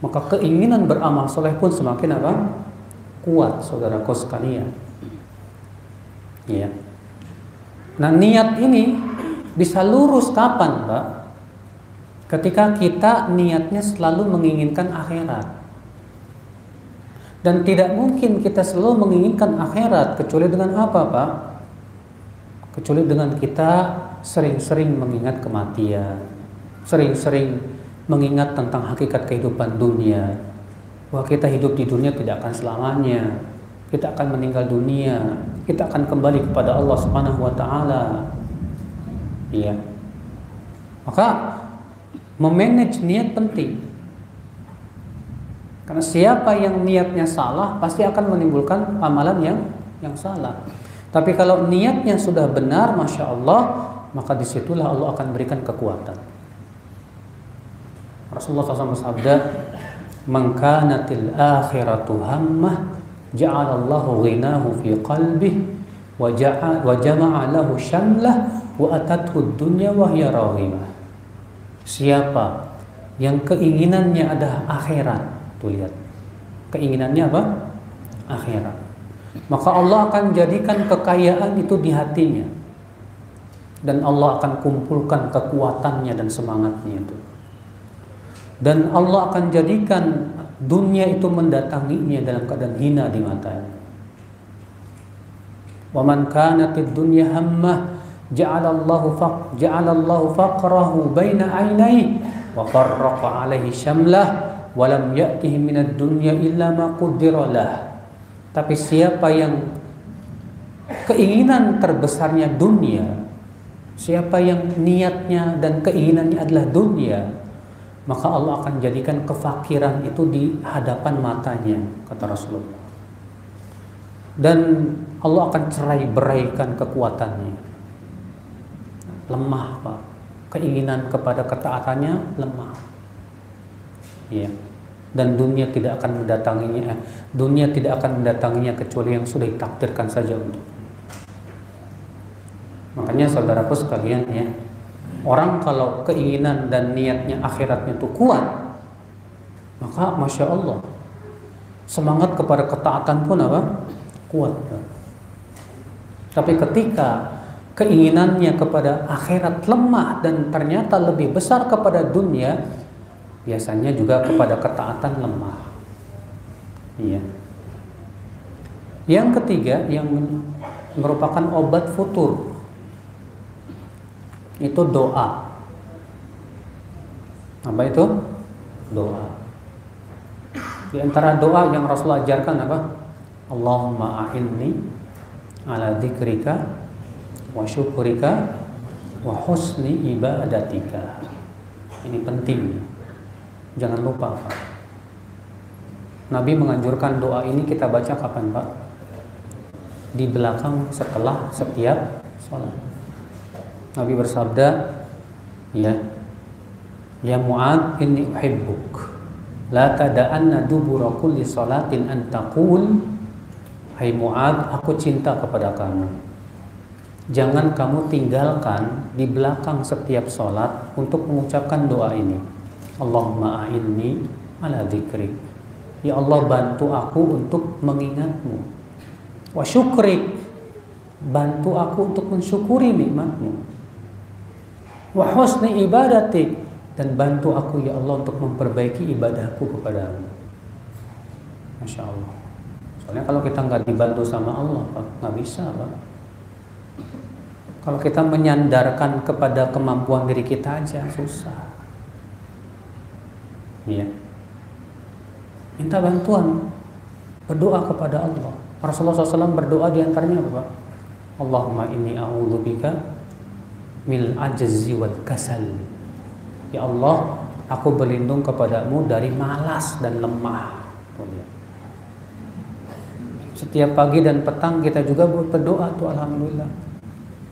maka keinginan beramal soleh pun semakin apa? Kuat, saudaraku sekalian. Ya. Nah, niat ini bisa lurus kapan, Pak? Ketika kita niatnya selalu menginginkan akhirat. Dan tidak mungkin kita selalu menginginkan akhirat kecuali dengan apa, Pak? Kecuali dengan kita sering-sering mengingat kematian, sering-sering mengingat tentang hakikat kehidupan dunia. Bahwa kita hidup di dunia tidak akan selamanya. Kita akan meninggal dunia, kita akan kembali kepada Allah Subhanahu wa taala. Iya. Maka Memanage niat penting. Karena siapa yang niatnya salah pasti akan menimbulkan amalan yang salah. Tapi kalau niatnya sudah benar, Masya Allah, maka disitulah Allah akan berikan kekuatan. Rasulullah SAW bersabda, "Man kanatil akhiratu hammah, ja'alallahu ghinahu fi qalbih, wa jama'a lahu syamlah, wa atathu dunya wa hiya raghimah." Siapa yang keinginannya ada akhirat, tuh lihat, keinginannya apa? Akhirat, maka Allah akan jadikan kekayaan itu di hatinya, dan Allah akan kumpulkan kekuatannya dan semangatnya itu, dan Allah akan jadikan dunia itu mendatanginya dalam keadaan hina di matanya. Wa man kanatid dunya hammah, ja'alallahu faqrahu baina aynayhi wa farraqa alaihi syamlah wa lam ya'tihi minad dunya illa ma qaddara lah. Tapi siapa yang keinginan terbesarnya dunia, siapa yang niatnya dan keinginannya adalah dunia, maka Allah akan jadikan kefakiran itu di hadapan matanya, kata Rasulullah. Dan Allah akan cerai-beraikan kekuatannya. Lemah, Pak. Keinginan kepada ketaatannya lemah. Iya. Dan dunia tidak akan mendatanginya. Dunia tidak akan mendatanginya kecuali yang sudah ditakdirkan saja untuk. Makanya saudaraku sekalian ya, orang kalau keinginan dan niatnya akhiratnya itu kuat, maka Masya Allah, semangat kepada ketaatan pun apa? Kuat. Tapi ketika keinginannya kepada akhirat lemah dan ternyata lebih besar kepada dunia, biasanya juga kepada ketaatan lemah. Iya. Yang ketiga yang merupakan obat futur itu doa. Apa itu? Doa. Di antara doa yang Rasulullah ajarkan apa? Allahumma a'inni ala dzikrika wa syukrika wa husni ibadatika. Ini penting, jangan lupa Pak. Nabi menganjurkan doa ini kita baca kapan Pak? Di belakang setelah setiap sholat. Nabi bersabda, ya Mu'ad inni uhibbuk, la tada'anna dubura kulli sholatin an taqul, hai Mu'ad, aku cinta kepada kamu, jangan kamu tinggalkan di belakang setiap sholat untuk mengucapkan doa ini. Allahumma a'inni ala dzikrik, ya Allah bantu aku untuk mengingatmu. Wa syukrik, bantu aku untuk mensyukuri nikmatmu. Wa husni ibadatik, dan bantu aku ya Allah untuk memperbaiki ibadahku kepadamu. Masya Allah. Soalnya kalau kita nggak dibantu sama Allah Pak, nggak bisa Pak. Kalau kita menyandarkan kepada kemampuan diri kita aja susah. Iya. Minta bantuan, berdoa kepada Allah. Rasulullah SAW berdoa diantaranya apa? Allahumma inni a'udzubika mil ajzi wal kasal. Ya Allah, aku berlindung kepadamu dari malas dan lemah. Setiap pagi dan petang kita juga berdoa tuh, alhamdulillah.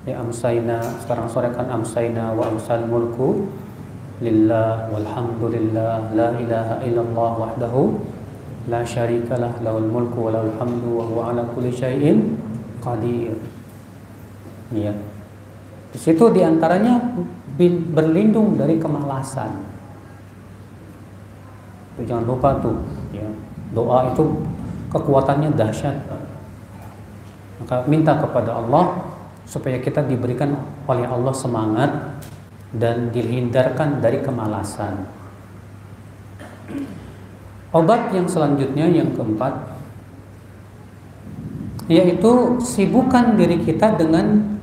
Ya amsayna, sekarang sore kan amsayna wa amsal mulku lillah walhamdulillah la ilaha illallah wahdahu la syarikalah lahul mulku wa lahul hamdu wa huwa ala kulli syai'in qadir. Ya. Di situ diantaranya berlindung dari kemalasan. Itu jangan lupa tuh, ya. Doa itu kekuatannya dahsyat. Maka minta kepada Allah supaya kita diberikan oleh Allah semangat dan dihindarkan dari kemalasan. Obat yang selanjutnya yang keempat, yaitu sibukkan diri kita dengan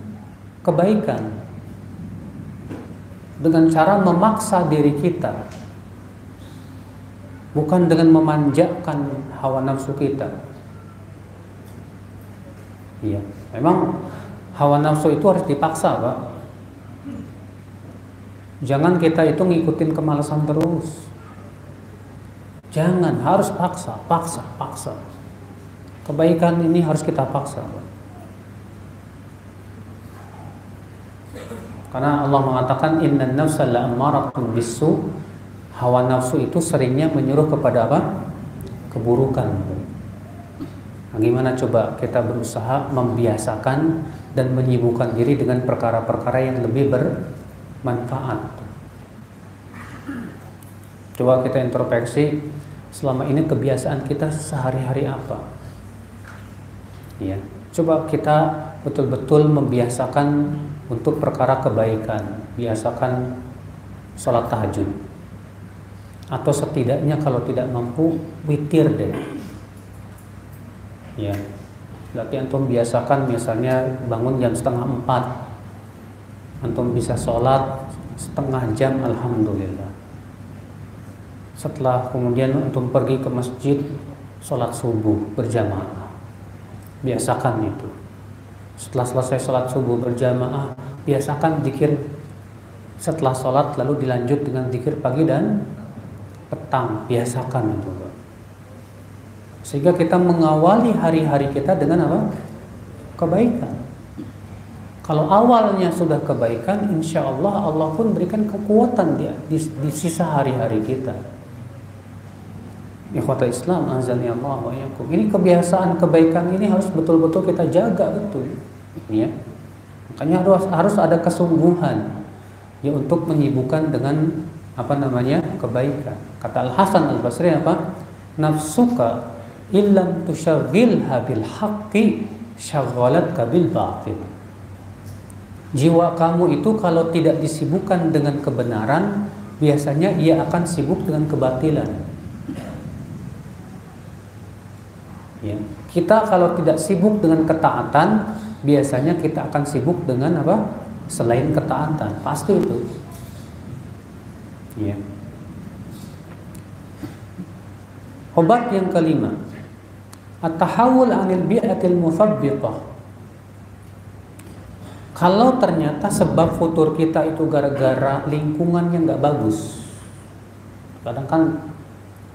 kebaikan, dengan cara memaksa diri kita, bukan dengan memanjakan hawa nafsu kita. Iya, memang hawa nafsu itu harus dipaksa, Pak. Jangan kita itu ngikutin kemalasan terus. Jangan, harus paksa. Kebaikan ini harus kita paksa. Karena Allah mengatakan innan nafsa la'ammaratun bisu. Hawa nafsu itu seringnya menyuruh kepada apa? Keburukan. Nah, gimana coba kita berusaha membiasakan dan menyibukkan diri dengan perkara-perkara yang lebih bermanfaat. Coba kita introspeksi, selama ini kebiasaan kita sehari-hari apa? Ya, coba kita betul-betul membiasakan untuk perkara kebaikan, biasakan sholat tahajud, atau setidaknya kalau tidak mampu witir deh. Ya, berarti antum biasakan misalnya bangun jam 3:30, antum bisa sholat setengah jam, alhamdulillah. Setelah kemudian antum pergi ke masjid, sholat subuh berjamaah, biasakan itu. Setelah selesai sholat subuh berjamaah, biasakan zikir setelah sholat, lalu dilanjut dengan zikir pagi dan petang, biasakan itu. Sehingga kita mengawali hari-hari kita dengan apa? Kebaikan. Kalau awalnya sudah kebaikan, insya Allah Allah pun berikan kekuatan dia di sisa hari-hari kita. Ikhwatul Islam, azani Allah wa iyyakum. Ini kebiasaan kebaikan ini harus betul-betul kita jaga betul. Ya. Makanya harus ada kesungguhan ya untuk menyibukkan dengan kebaikan. Kata Al Hasan Al Basri apa? Nafsuka illam tusyaghilha bil haqqi syaghalatka bil batil. Jiwa kamu itu kalau tidak disibukkan dengan kebenaran, biasanya ia akan sibuk dengan kebatilan. Ya. Kita kalau tidak sibuk dengan ketaatan, biasanya kita akan sibuk dengan apa? Selain ketaatan, pasti itu. Ya. Obat yang kelima, at-tahawul 'anil bi'atil muthabbiqah. Kalau ternyata sebab futur kita itu gara-gara lingkungan yang nggak bagus, kadang kan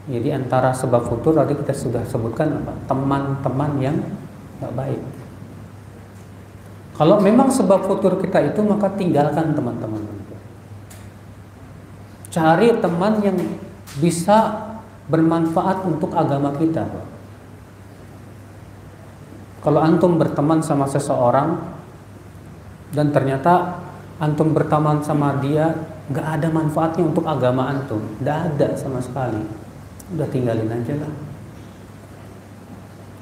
ya di antara sebab futur tadi kita sudah sebutkan apa? Teman-teman yang nggak baik. Kalau memang sebab futur kita itu, maka tinggalkan teman-teman. Cari teman yang bisa bermanfaat untuk agama kita. Kalau antum berteman sama seseorang dan ternyata antum berteman sama dia nggak ada manfaatnya untuk agama antum, nggak ada sama sekali, udah tinggalin aja lah.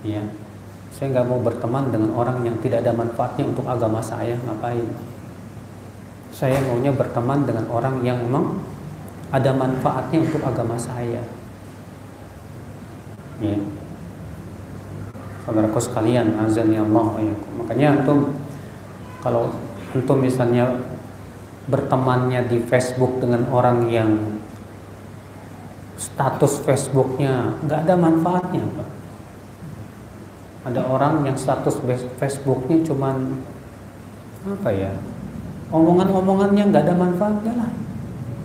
Ya, saya nggak mau berteman dengan orang yang tidak ada manfaatnya untuk agama saya, ngapain? Saya maunya berteman dengan orang yang memang ada manfaatnya untuk agama saya. Ya. Saudaraku sekalian, azani Allah wa iyyakum. Makanya antum kalau antum misalnya bertemannya di Facebook dengan orang yang status Facebooknya nggak ada manfaatnya, Pak. Ada orang yang status Facebooknya cuman apa ya? Omongan-omongannya nggak ada manfaatnya lah.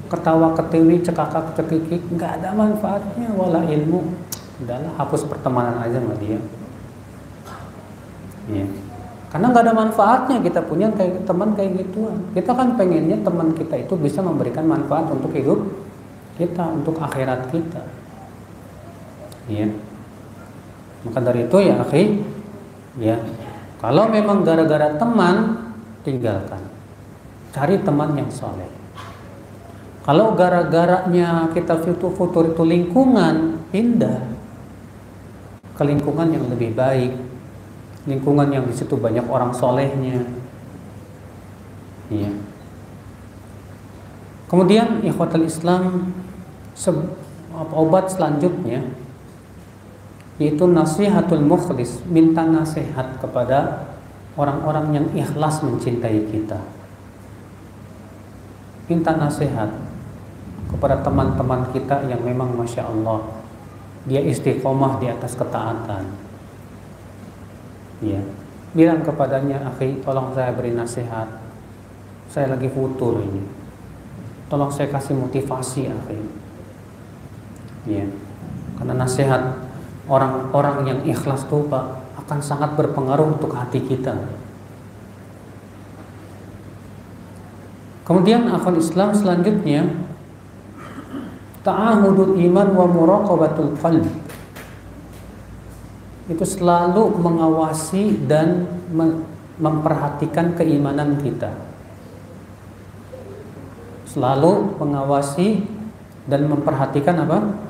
Ketawa ketiwi, cekakak cekikik, nggak ada manfaatnya, wala ilmu. Udahlah, hapus pertemanan aja sama dia. Ya. Karena nggak ada manfaatnya kita punya kayak teman kayak gituan. Kita kan pengennya teman kita itu bisa memberikan manfaat untuk hidup kita, untuk akhirat kita. Ya. Maka dari itu ya akhi, ya, kalau memang gara-gara teman, tinggalkan. Cari teman yang soleh. Kalau gara-garanya kita futur itu lingkungan, pindah ke lingkungan yang lebih baik, lingkungan yang di situ banyak orang solehnya. Iya. Kemudian ikhwatul Islam, obat selanjutnya yaitu nasihatul mukhlis, minta nasihat kepada orang-orang yang ikhlas mencintai kita. Minta nasihat kepada teman-teman kita yang memang Masya Allah dia istiqomah di atas ketaatan. Ya, bilang kepadanya, akhi, tolong saya beri nasihat. Saya lagi futur ini. Tolong saya kasih motivasi akhi. Ya. Karena nasihat orang-orang yang ikhlas tuh Pak akan sangat berpengaruh untuk hati kita. Kemudian akal Islam selanjutnya ta'ahudul iman wa muraqabatul qalb. Itu selalu mengawasi dan memperhatikan keimanan kita. Selalu mengawasi dan memperhatikan apa?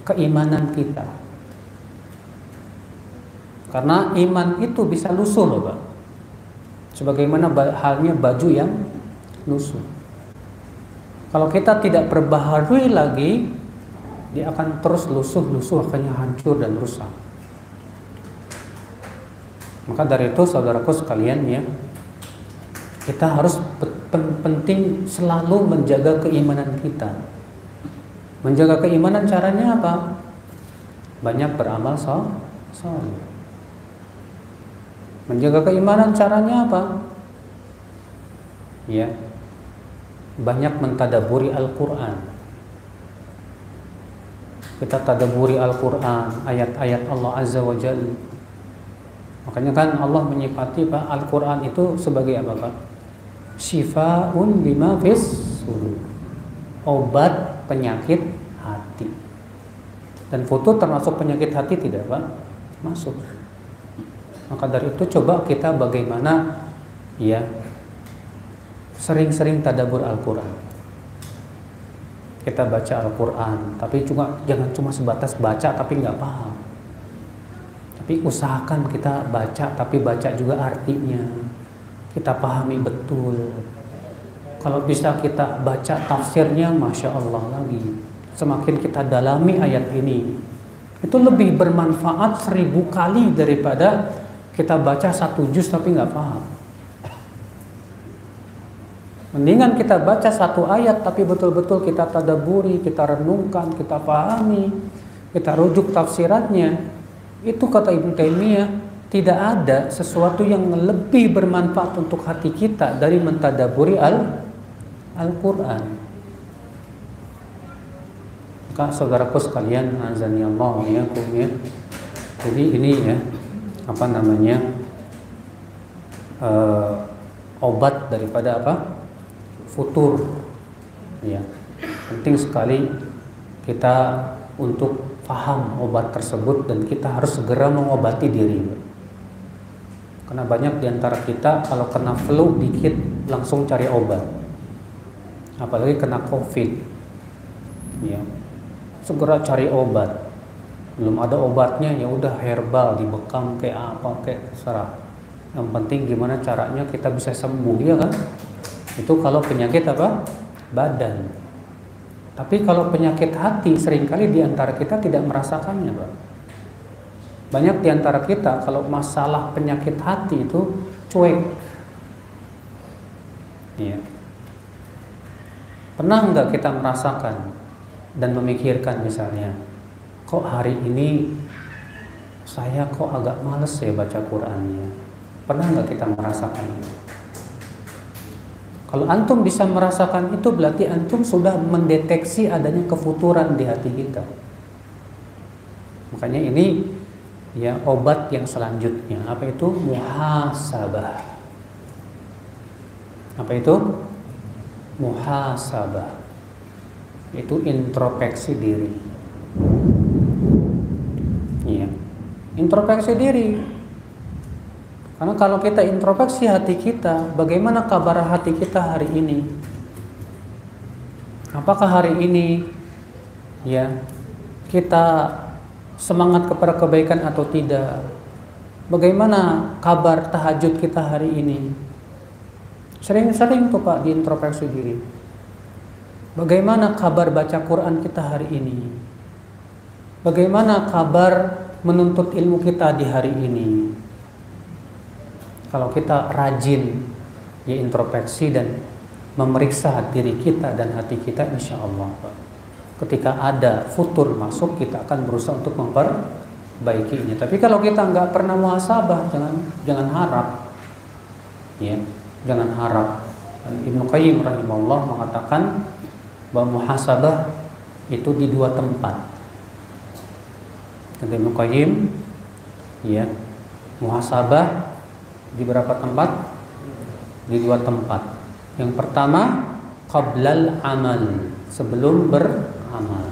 Keimanan kita. Karena iman itu bisa lusuh loh Pak. Sebagaimana halnya baju yang lusuh. Kalau kita tidak perbaharui lagi, dia akan terus lusuh, akhirnya hancur dan rusak. Maka dari itu saudaraku sekalian ya, kita harus penting selalu menjaga keimanan kita. Menjaga keimanan caranya apa? Banyak beramal saleh. Menjaga keimanan caranya apa? Ya, banyak mentadaburi Al-Quran. Kita tadaburi Al-Quran, ayat-ayat Allah Azza wa Jalla. Makanya kan Allah menyifati Pak Al-Quran itu sebagai apa Pak? Syifa'un lima fis sudur. Obat penyakit hati. Dan foto termasuk penyakit hati tidak Pak? Masuk. Maka dari itu coba kita bagaimana ya sering-sering tadabbur Al-Quran. Kita baca Al-Quran, tapi juga jangan cuma sebatas baca tapi nggak paham. Tapi usahakan kita baca, tapi baca juga artinya. Kita pahami betul. Kalau bisa kita baca tafsirnya, Masya Allah lagi. Semakin kita dalami ayat ini, itu lebih bermanfaat 1000 kali daripada kita baca 1 juz tapi nggak paham. Mendingan kita baca 1 ayat tapi betul-betul kita tadaburi, kita renungkan, kita pahami, kita rujuk tafsirannya. Itu kata Ibnu Taimiyah, tidak ada sesuatu yang lebih bermanfaat untuk hati kita dari mentadaburi Al-Quran. Maka saudaraku sekalian, azani Allah wa iyyakum ya. Jadi ini ya, apa namanya? Obat daripada apa? Futur. Ya. Penting sekali kita untuk paham obat tersebut dan kita harus segera mengobati diri. Karena banyak diantara kita kalau kena flu dikit langsung cari obat. Apalagi kena COVID. Ya. Segera cari obat. Belum ada obatnya ya udah herbal dibekam kayak apa kayak terserah. Yang penting gimana caranya kita bisa sembuh ya kan? Itu kalau penyakit apa? Badan. Tapi kalau penyakit hati seringkali diantara kita tidak merasakannya Pak. Banyak diantara kita kalau masalah penyakit hati itu cuek. Ya. Pernah nggak kita merasakan dan memikirkan misalnya, kok hari ini saya kok agak males ya baca Qurannya? Pernah nggak kita merasakannya? Kalau antum bisa merasakan itu berarti antum sudah mendeteksi adanya kefuturan di hati kita. Makanya ini ya obat yang selanjutnya. Apa itu? Muhasabah. Apa itu? Muhasabah. Itu introspeksi diri. Iya. Introspeksi diri. Karena kalau kita introspeksi hati kita, bagaimana kabar hati kita hari ini? Apakah hari ini ya kita semangat kepada kebaikan atau tidak? Bagaimana kabar tahajud kita hari ini? Sering-sering tuh Pak diintrospeksi diri. Bagaimana kabar baca Quran kita hari ini? Bagaimana kabar menuntut ilmu kita di hari ini? Kalau kita rajin ya introspeksi dan memeriksa diri kita dan hati kita, insya Allah Pak, ketika ada futur masuk kita akan berusaha untuk memperbaikinya. Tapi kalau kita nggak pernah muhasabah, jangan harap, ya jangan harap. Dan Ibnu Qayyim rahimahullah mengatakan bahwa muhasabah itu di dua tempat. Kata Ibnu Qayyim, ya, muhasabah di berapa tempat? Di dua tempat. Yang pertama, qablal amal, sebelum beramal,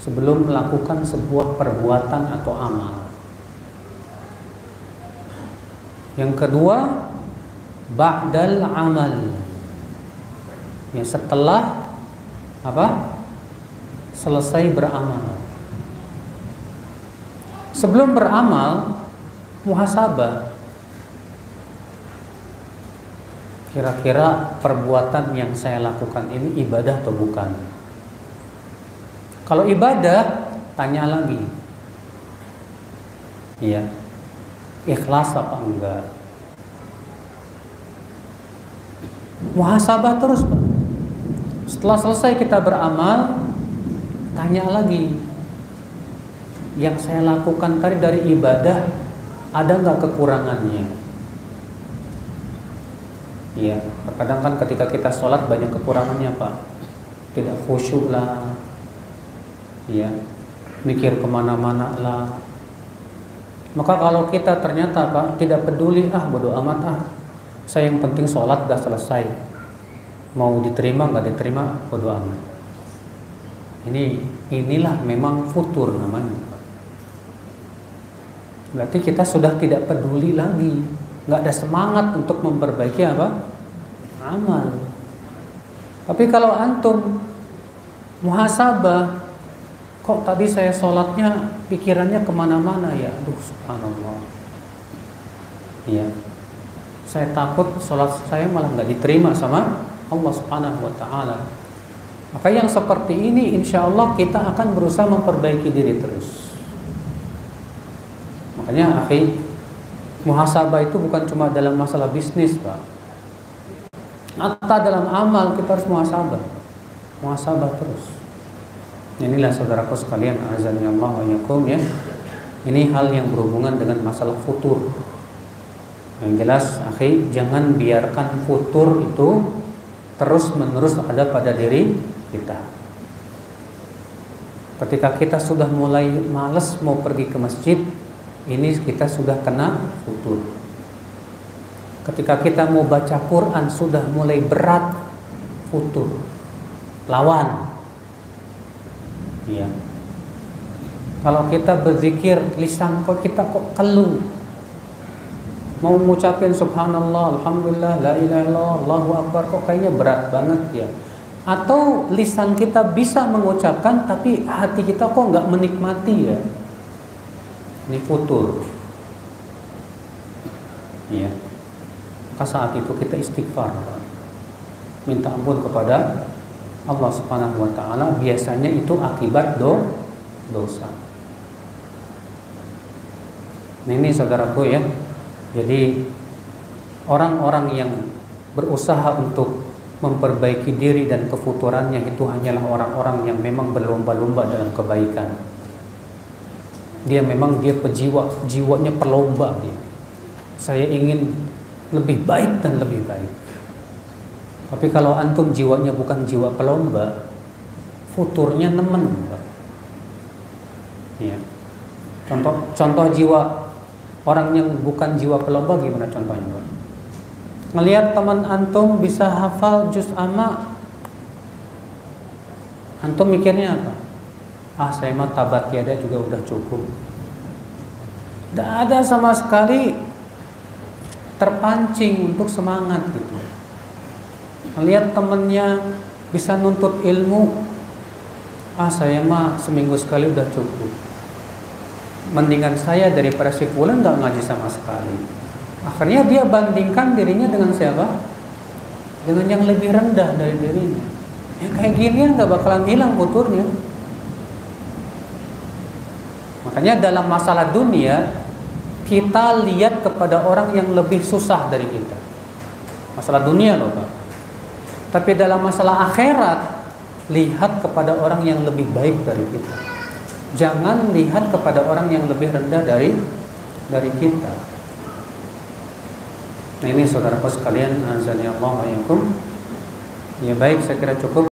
sebelum melakukan sebuah perbuatan atau amal. Yang kedua, ba'dal amal, ya, setelah apa? Selesai beramal. Sebelum beramal, muhasabah. Kira-kira perbuatan yang saya lakukan ini ibadah atau bukan? Kalau ibadah, tanya lagi. Iya. Ikhlas apa enggak? Muhasabah terus, Pak. Setelah selesai kita beramal, tanya lagi. Yang saya lakukan tadi dari ibadah, ada nggak kekurangannya? Iya, terkadang kan ketika kita sholat banyak kekurangannya, Pak. Tidak khusyuk lah, iya, mikir kemana-mana lah. Maka kalau kita ternyata, Pak, tidak peduli, bodo amat, saya yang penting sholat udah selesai, mau diterima nggak diterima bodo amat. Inilah memang futur namanya. Berarti kita sudah tidak peduli lagi, nggak ada semangat untuk memperbaiki amal. Tapi kalau antum muhasabah, kok tadi saya sholatnya pikirannya kemana-mana ya, aduh subhanallah, ya, saya takut sholat saya malah nggak diterima sama Allah Subhanahu wa Ta'ala. Maka yang seperti ini insya Allah kita akan berusaha memperbaiki diri terus. Makanya akhi, muhasabah itu bukan cuma dalam masalah bisnis, Pak. Hatta dalam amal kita harus muhasabah terus. Inilah saudaraku sekalian, azani Allah wa yakum, ya. Ini hal yang berhubungan dengan masalah futur. Yang jelas, akhi, jangan biarkan futur itu terus-menerus ada pada diri kita. Ketika kita sudah mulai malas mau pergi ke masjid, ini kita sudah kena futur. Ketika kita mau baca Quran sudah mulai berat, futur. Lawan. Ya. Kalau kita berzikir, lisan kita kok keluh. Mau mengucapkan subhanallah, alhamdulillah, la ilaha illallah, Allahu akbar, kok kayaknya berat banget ya. Atau lisan kita bisa mengucapkan tapi hati kita kok nggak menikmati ya. Ini futur. Ya. Maka saat itu kita istighfar, minta ampun kepada Allah Subhanahu wa Ta'ala. Biasanya itu akibat dosa. Nah, ini saudaraku ya. Jadi orang-orang yang berusaha untuk memperbaiki diri dan kefuturannya itu hanyalah orang-orang yang memang berlomba-lomba dalam kebaikan. Dia jiwanya perlomba dia. Saya ingin lebih baik dan lebih baik. Tapi kalau antum jiwanya bukan jiwa pelomba, futurnya nemen. Ya. Contoh jiwa orang yang bukan jiwa pelomba gimana contohnya? Ngelihat teman antum bisa hafal juz amma, antum mikirnya apa? Saya mah tabat tiada juga udah cukup. Tidak ada sama sekali terpancing untuk semangat gitu. Melihat temennya bisa nuntut ilmu, saya mah seminggu sekali udah cukup. Mendingan saya daripada si fulan nggak ngaji sama sekali. Akhirnya dia bandingkan dirinya dengan siapa? Dengan yang lebih rendah dari dirinya. Ya kayak gini nggak bakalan hilang futurnya. Makanya dalam masalah dunia kita lihat kepada orang yang lebih susah dari kita. Masalah dunia loh, Pak. Tapi dalam masalah akhirat, lihat kepada orang yang lebih baik dari kita. Jangan lihat kepada orang yang lebih rendah dari kita. Nah, ini saudaraku sekalian, azani Allah wa yakum. Ya baik, saya kira cukup.